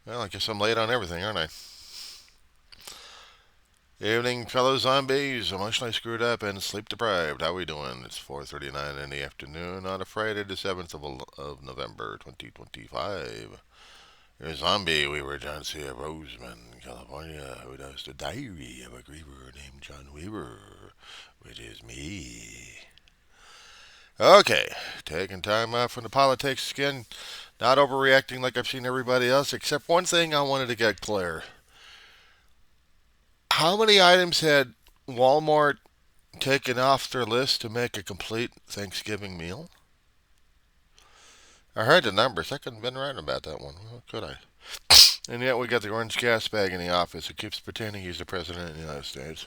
Well, I guess I'm late on everything, aren't I? Evening, fellow zombies. Emotionally screwed up and sleep deprived. How we doing? It's 4:39 in the afternoon on a Friday, the 7th of November, 2025. You're a zombie. We were John C. of Roseman, California, who does the diary of a griever named John Weaver, which is me. Okay, taking time off from the politics again. Not overreacting like I've seen everybody else, except one thing I wanted to get clear. How many items had Walmart taken off their list to make a complete Thanksgiving meal? I heard the numbers. I couldn't have been right about that one. Well, could I? And yet we got the orange gas bag in the office who keeps pretending he's the president of the United States.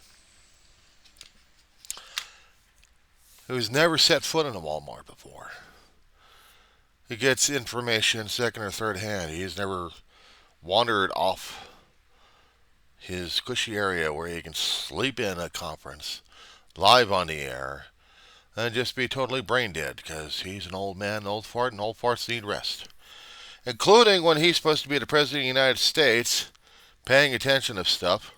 Who's never set foot in a Walmart before. He gets information second or third hand. He's never wandered off his cushy area where he can sleep in a conference live on the air and just be totally brain dead because he's an old man, an old fart, and old farts need rest. Including when he's supposed to be the President of the United States, paying attention to stuff,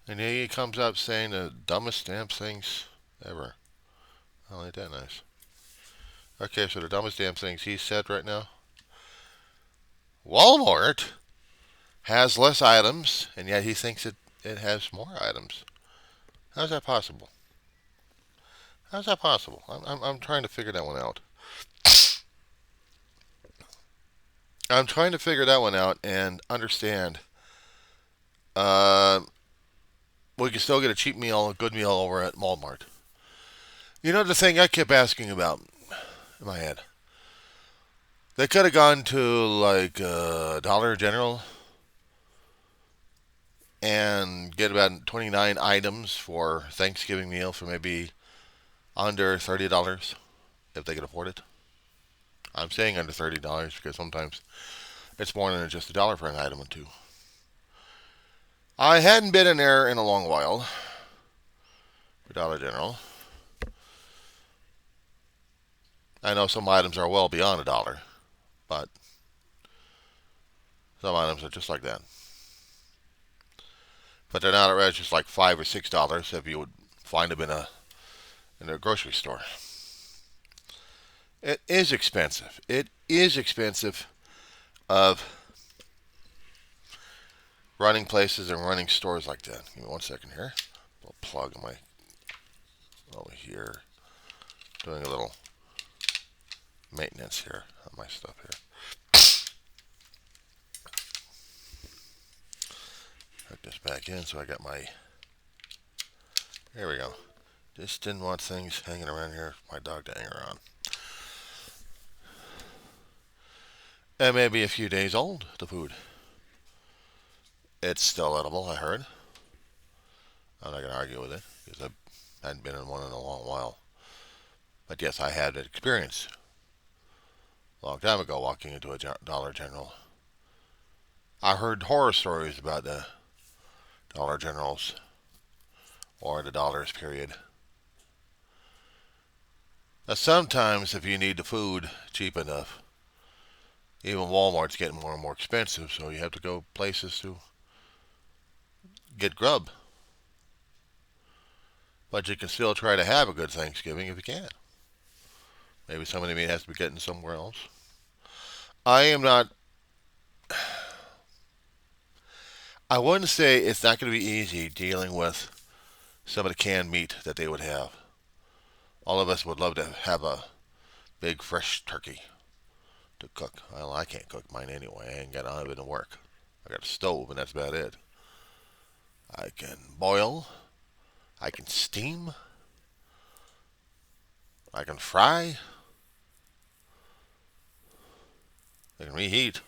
and he comes up saying the dumbest damn things ever. Oh, ain't that nice? Okay, so the dumbest damn things he said right now. Walmart has less items, and yet he thinks it has more items. How's that possible? How's that possible? I'm trying to figure that one out. I'm trying to figure that one out and understand. Uh, we can still get a cheap meal, a good meal over at Walmart. You know the thing I kept asking about in my head? They could have gone to like Dollar General and get about 29 items for Thanksgiving meal for maybe under $30 if they could afford it. I'm saying under $30 because sometimes it's more than just $1 for an item or two. I hadn't been in there in a long while for Dollar General. I know some items are well beyond $1, but some items are just like that. But they're not at just like $5 or $6 if you would find them in a grocery store. It is expensive. It is expensive of running places and running stores like that. Give me 1 second here. I'll plug my over here. Doing a little maintenance here on my stuff here. Hook this back in so I got my. There we go. Just didn't want things hanging around here for my dog to hang around. It may be a few days old, the food. It's still edible, I heard. I'm not going to argue with it because I hadn't been in one in a long while. But yes, I had that experience a long time ago walking into a Dollar General. I heard horror stories about the Dollar Generals or the dollars period. Now, sometimes if you need the food cheap enough, even Walmart's getting more and more expensive, so you have to go places to get grub. But you can still try to have a good Thanksgiving if you can. Maybe some of the meat has to be getting somewhere else. I am not. I wouldn't say it's not going to be easy dealing with some of the canned meat that they would have. All of us would love to have a big fresh turkey to cook. Well, I can't cook mine anyway. I ain't got none of it to work. I got a stove, and that's about it. I can boil. I can steam. I can fry. I can reheat.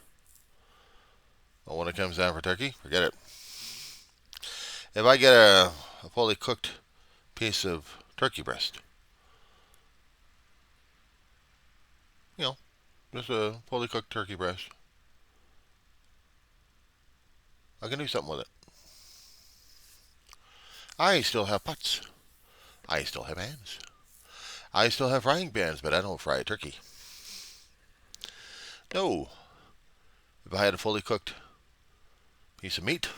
But when it comes down for turkey, forget it. If I get a fully cooked piece of turkey breast, you know, just a fully cooked turkey breast, I can do something with it. I still have pots. I still have hands. I still have frying pans, but I don't fry a turkey. No. If I had a fully cooked piece of meat,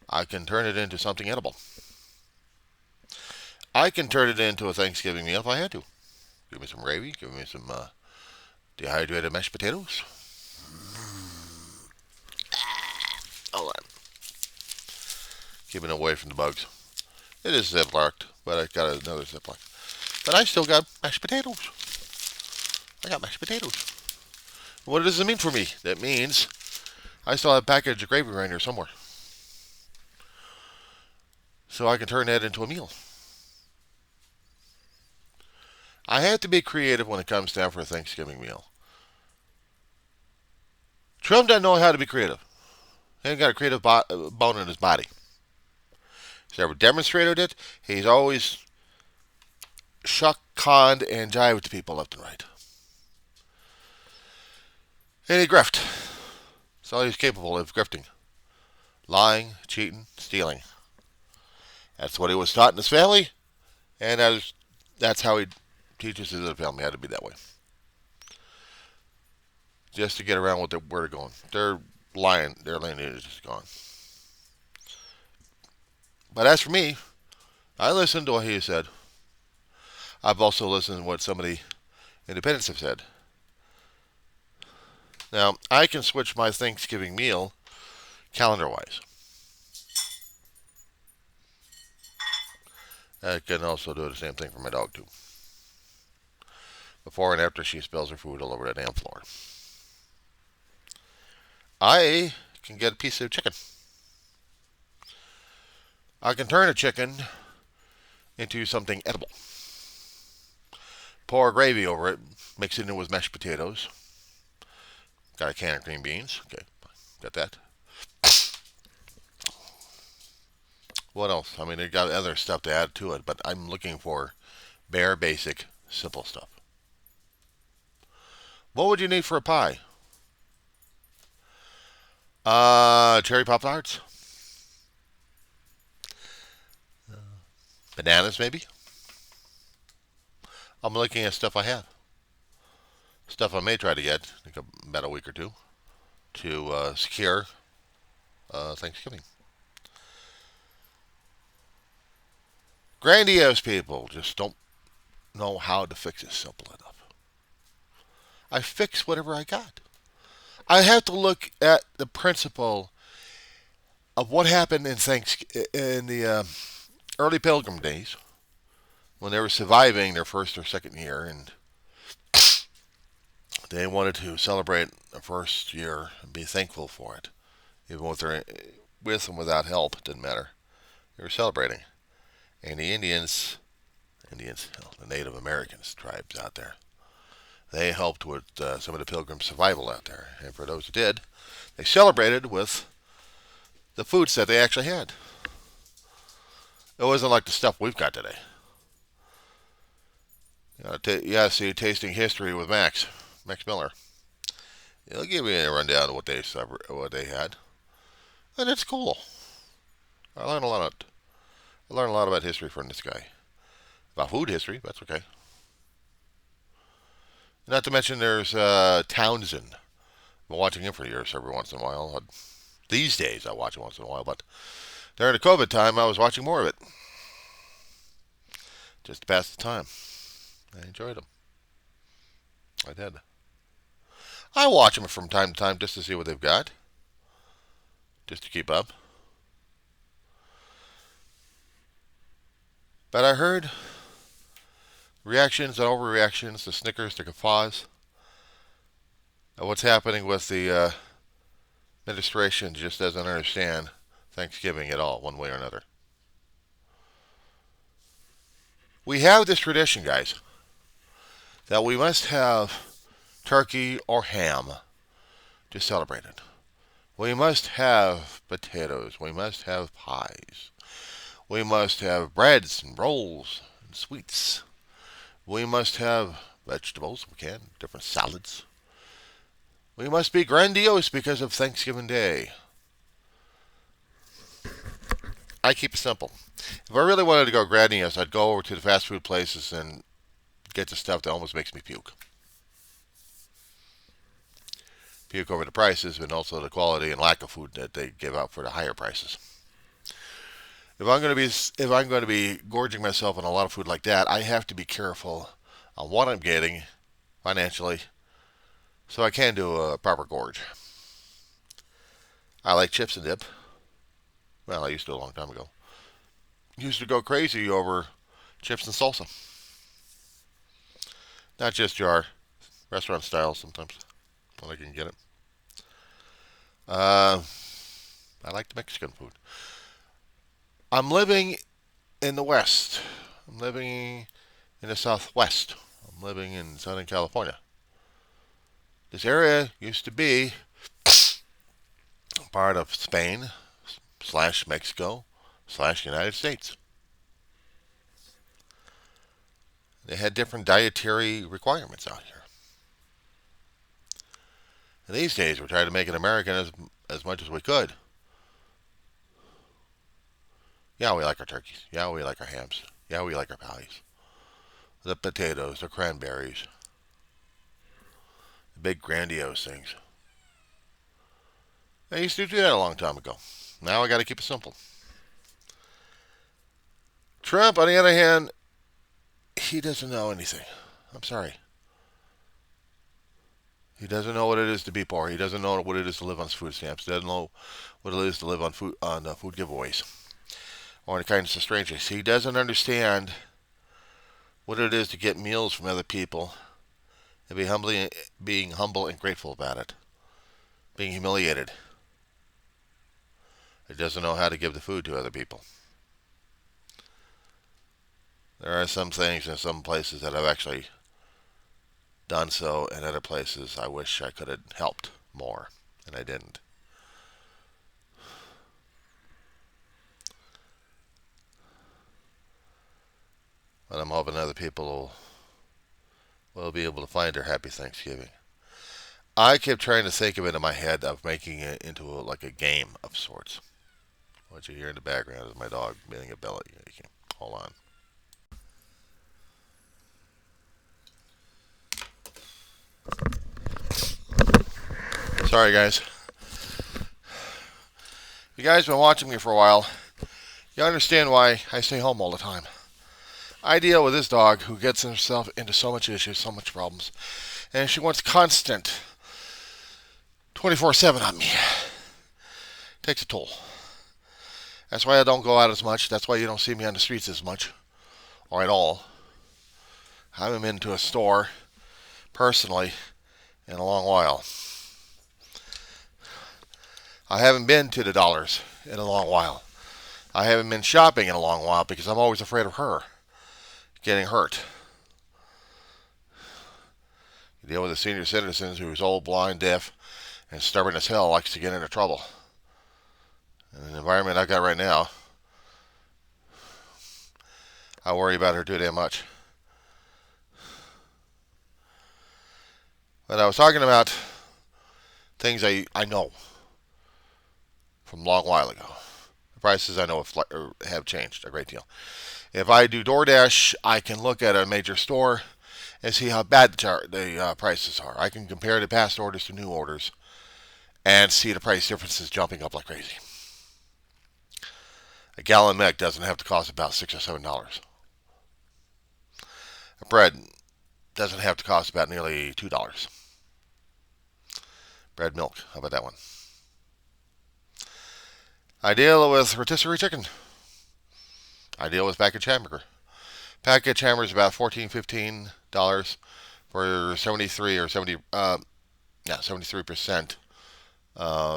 I can turn it into something edible. I can turn it into a Thanksgiving meal if I had to. Give me some gravy, give me some dehydrated mashed potatoes. Hold on. Keeping it away from the bugs. It is ziplocked, but I got another ziplock. But I still got mashed potatoes. I got mashed potatoes. What does it mean for me? That means I still have a package of gravy right here somewhere. So I can turn that into a meal. I have to be creative when it comes down for a Thanksgiving meal. Trump doesn't know how to be creative. He ain't got a creative bone in his body. He's never demonstrated it. He's always shuck, conned, and jived to people left and right. And he grift. That's all he's capable of, grifting. Lying, cheating, stealing. That's what he was taught in his family, and that's how he teaches his other family how to be that way. Just to get around with where they're going. Their lineage is gone. But as for me, I listened to what he said. I've also listened to what some of the independents have said. Now, I can switch my Thanksgiving meal calendar-wise. I can also do the same thing for my dog, too. Before and after she spills her food all over the damn floor. I can get a piece of chicken. I can turn a chicken into something edible. Pour gravy over it, mix it in with mashed potatoes. Got a can of green beans. Okay, got that. What else? I mean, they got other stuff to add to it, but I'm looking for bare, basic, simple stuff. What would you need for a pie? Cherry Pop-Tarts? Bananas, maybe? I'm looking at stuff I have. Stuff I may try to get in about a week or two to secure Thanksgiving. Grandiose people just don't know how to fix it simple enough. I fix whatever I got. I have to look at the principle of what happened in the early Pilgrim days when they were surviving their first or second year, and they wanted to celebrate the first year and be thankful for it, even with and without help. It didn't matter. They were celebrating, and the Indians, the Native Americans tribes out there, they helped with some of the Pilgrim survival out there. And for those who did, they celebrated with the foods that they actually had. It wasn't like the stuff we've got today. You gotta see Tasting History with Max Miller. He'll give you a rundown of what they had, and it's cool. I learned a lot about history from this guy. About food history, that's okay. Not to mention there's Townsend. I've been watching him for years every once in a while. These days I watch it once in a while, but during the COVID time I was watching more of it. Just to pass the time. I enjoyed them. I did. I watch them from time to time just to see what they've got. Just to keep up. But I heard reactions and overreactions, the snickers, the guffaws, of what's happening with the administration just doesn't understand Thanksgiving at all, one way or another. We have this tradition, guys, that we must have turkey or ham to celebrate it. We must have potatoes. We must have pies. We must have breads and rolls and sweets. We must have vegetables, if we can, different salads. We must be grandiose because of Thanksgiving Day. I keep it simple. If I really wanted to go grandiose, I'd go over to the fast food places and get the stuff that almost makes me puke. puke over the prices, but also the quality and lack of food that they give out for the higher prices. If I'm going to be gorging myself on a lot of food like that, I have to be careful on what I'm getting financially, so I can do a proper gorge. I like chips and dip. Well, I used to a long time ago. Used to go crazy over chips and salsa. Not just jar, restaurant style sometimes when I can get it. Uh, I like the Mexican food. I'm living in the West. I'm living in the Southwest. I'm living in Southern California. This area used to be part of Spain slash Mexico slash United States. They had different dietary requirements out here. And these days, we're trying to make it American as much as we could. Yeah, we like our turkeys. Yeah, we like our hams. Yeah, we like our pies. The potatoes, the cranberries, the big grandiose things. I used to do that a long time ago. Now I got to keep it simple. Trump, on the other hand, he doesn't know anything. I'm sorry. He doesn't know what it is to be poor. He doesn't know what it is to live on food stamps. He doesn't know what it is to live on food giveaways or the kindness of strangers. He doesn't understand what it is to get meals from other people and being humble and grateful about it, being humiliated. He doesn't know how to give the food to other people. There are some things in some places that I've actually done so, and other places I wish I could have helped more, and I didn't. But I'm hoping other people will be able to find their happy Thanksgiving. I kept trying to think of it in my head of making it into like a game of sorts. What you hear in the background is my dog beating a belly. Hold on. Sorry, guys. You guys been watching me for a while. You understand why I stay home all the time. I deal with this dog who gets himself into so much issues, so much problems, and she wants constant 24/7 on me. Takes a toll. That's why I don't go out as much. That's why you don't see me on the streets as much, or at all. I haven't been to a store, personally, in a long while. I haven't been to the Dollars in a long while. I haven't been shopping in a long while because I'm always afraid of her getting hurt. You deal with a senior citizen who's old, blind, deaf, and stubborn as hell, likes to get into trouble. In the environment I've got right now, I worry about her too damn much. But I was talking about things I know from a long while ago. The prices I know have changed a great deal. If I do DoorDash, I can look at a major store and see how bad the prices are. I can compare the past orders to new orders and see the price differences jumping up like crazy. A gallon of milk doesn't have to cost about $6 or $7. Bread doesn't have to cost about nearly $2. Bread milk, how about that one? I deal with rotisserie chicken. I deal with packaged hamburger. Packaged hamburger is about $14, $15 for 73 or 73%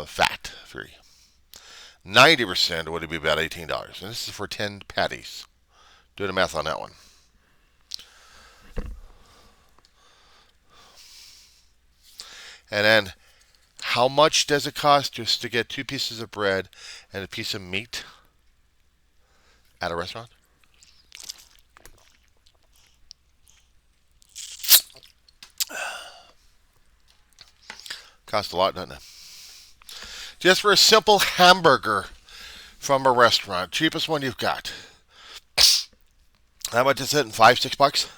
fat free. 90% would be about $18, and this is for 10 patties. Do the math on that one. And then, how much does it cost just to get 2 pieces of bread and a piece of meat at a restaurant? Costs a lot, doesn't it? Just for a simple hamburger from a restaurant, cheapest one you've got. How much is it? $5, $6?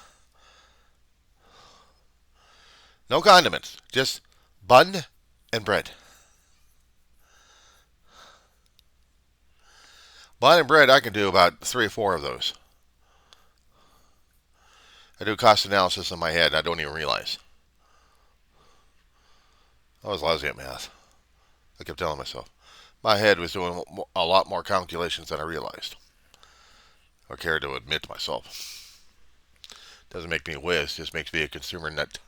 No condiments, just bun, and bread. Bun and bread, I can do about 3 or 4 of those. I do cost analysis in my head. I don't even realize. I was lousy at math. I kept telling myself. My head was doing a lot more calculations than I realized or cared to admit to myself. Doesn't make me a whiz, just makes me a consumer nut.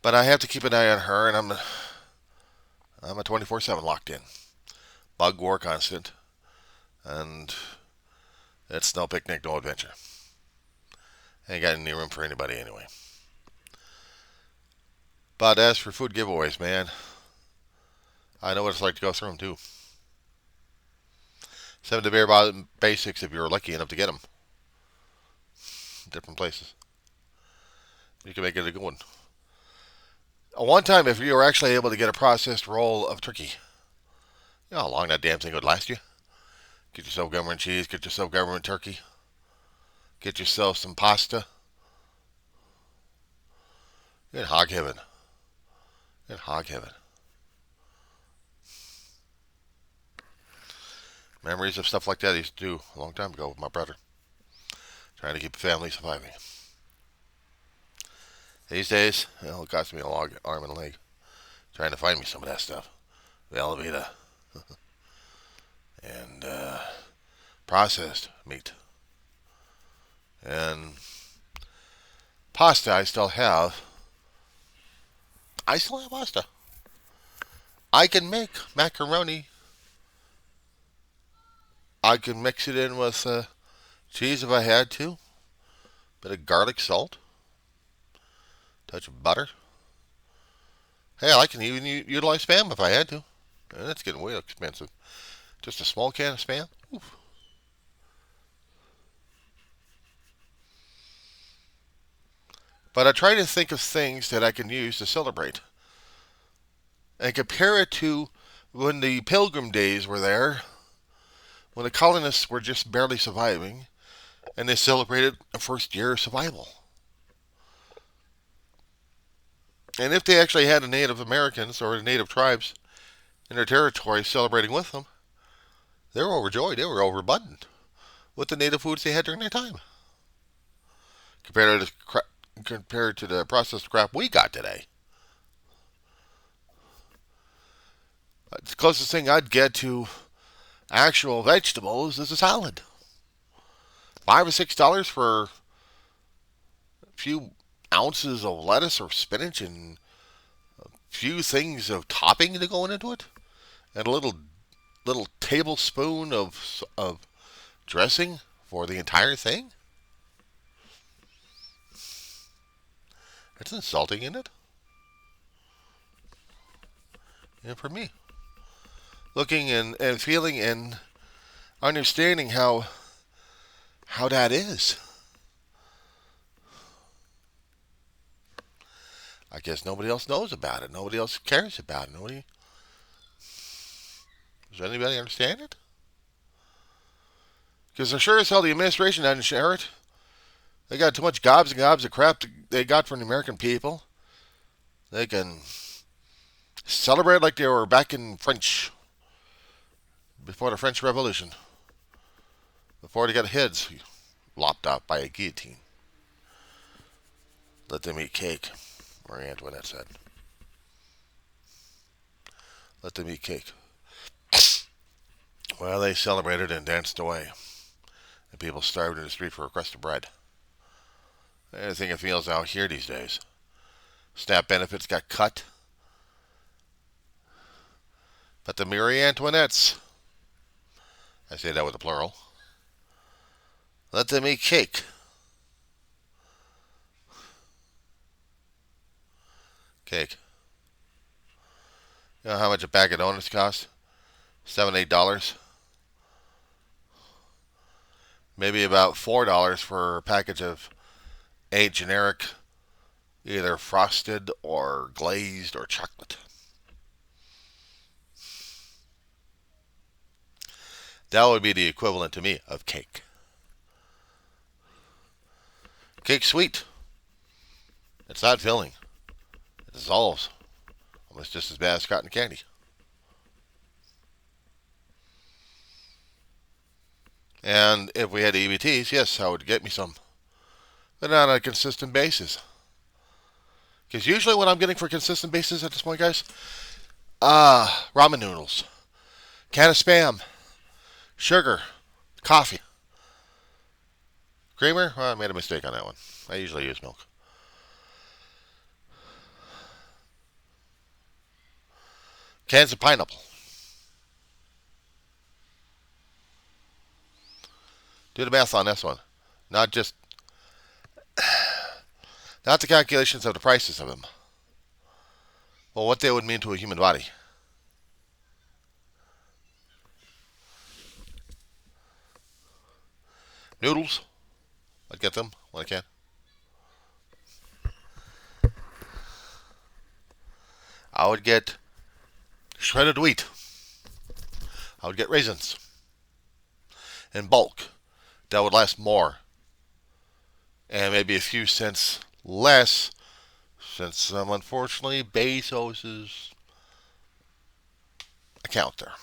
But I have to keep an eye on her, and I'm a 24/7 locked in. Bug war constant, and it's no picnic, no adventure. Ain't got any room for anybody anyway. But as for food giveaways, man, I know what it's like to go through them too. 7 to bare basics if you're lucky enough to get them. Different places. You can make it a good one. One time, if you were actually able to get a processed roll of turkey, you know how long that damn thing would last you? Get yourself government cheese, get yourself government turkey, get yourself some pasta. You're in hog heaven. You're in hog heaven. Memories of stuff like that I used to do a long time ago with my brother. Trying to keep the family surviving. These days, well, it costs me a long arm and a leg. Trying to find me some of that stuff. Velveeta. And processed meat. And pasta I still have. I still have pasta. I can make macaroni. I can mix it in with cheese if I had to. Bit of garlic salt. Touch of butter. Hell, I can even utilize Spam if I had to. And that's getting way expensive. Just a small can of Spam. Oof. But I try to think of things that I can use to celebrate. And compare it to when the Pilgrim days were there, when the colonists were just barely surviving, and they celebrated a first year of survival. And if they actually had the Native Americans or the Native tribes in their territory celebrating with them, they were overjoyed. They were overabundant with the native foods they had during their time. Compared to the processed crap we got today. The closest thing I'd get to actual vegetables is a salad. $5 or $6 for a few ounces of lettuce or spinach and a few things of topping to go into it, and a little tablespoon of dressing for the entire thing. It's insulting, isn't it? And for me, looking and feeling and understanding how that is. I guess nobody else knows about it. Nobody else cares about it. Does anybody understand it? Because they're sure as hell the administration doesn't share it. They got too much gobs and gobs of crap they got from the American people. They can celebrate like they were back in French, before the French Revolution, before they got heads lopped off by a guillotine. Let them eat cake, Marie Antoinette said. Let them eat cake. Well, they celebrated and danced away. And people starved in the street for a crust of bread. I think it feels out here these days. SNAP benefits got cut. But the Marie Antoinettes, I say that with a plural, let them eat cake. Cake. You know how much a bag of donuts costs? $7, $8. Maybe about $4 for a package of 8 generic, either frosted or glazed or chocolate. That would be the equivalent to me of cake. Cake's sweet. It's not filling. It dissolves. Almost just as bad as cotton candy. And if we had EBTs, yes, I would get me some. But not on a consistent basis. Because usually what I'm getting for consistent basis at this point, guys, ramen noodles, can of Spam, sugar, coffee. Creamer? Well, I made a mistake on that one. I usually use milk. Cans of pineapple. Do the math on this one. Not just, not the calculations of the prices of them. Well, what they would mean to a human body. Noodles. I'd get them when I can. I would get shredded wheat. I would get raisins. In bulk. That would last more. And maybe a few cents less, since unfortunately Bezos's account there.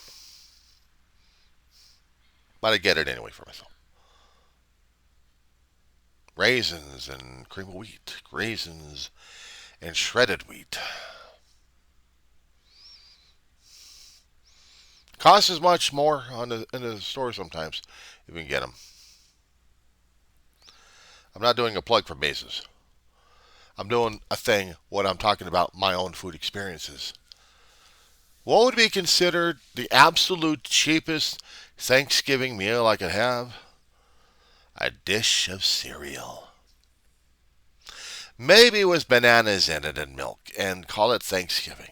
But I get it anyway for myself. Raisins and cream of wheat. Raisins and shredded wheat. Costs as much more in the store sometimes if you can get them. I'm not doing a plug for Bezos. I'm doing a thing when I'm talking about my own food experiences. What would be considered the absolute cheapest Thanksgiving meal I could have? A dish of cereal. Maybe with bananas in it and milk, and call it Thanksgiving.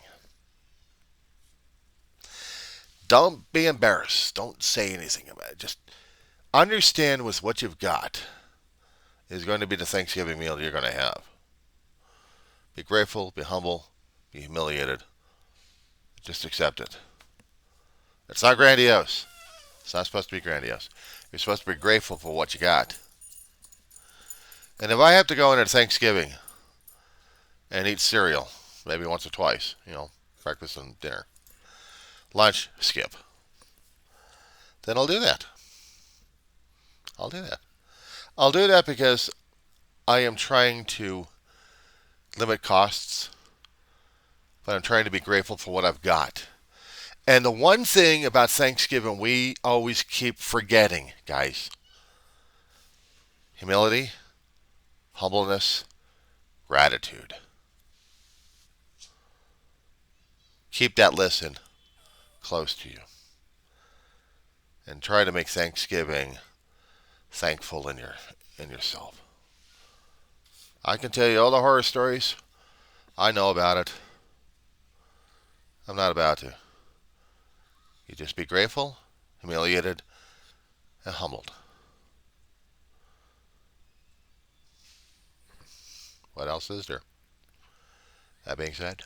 Don't be embarrassed. Don't say anything about it. Just understand with what you've got is going to be the Thanksgiving meal you're going to have. Be grateful, be humble, be humiliated. Just accept it. It's not grandiose. It's not supposed to be grandiose. You're supposed to be grateful for what you got. And if I have to go into Thanksgiving and eat cereal, maybe once or twice, breakfast and dinner, lunch, skip, then I'll do that. I'll do that. I'll do that because I am trying to limit costs, but I'm trying to be grateful for what I've got. And the one thing about Thanksgiving we always keep forgetting, guys, humility, humbleness, gratitude. Keep that listen close to you. And try to make Thanksgiving thankful in yourself. I can tell you all the horror stories. I know about it. I'm not about to. You just be grateful, humiliated, and humbled. What else is there? That being said,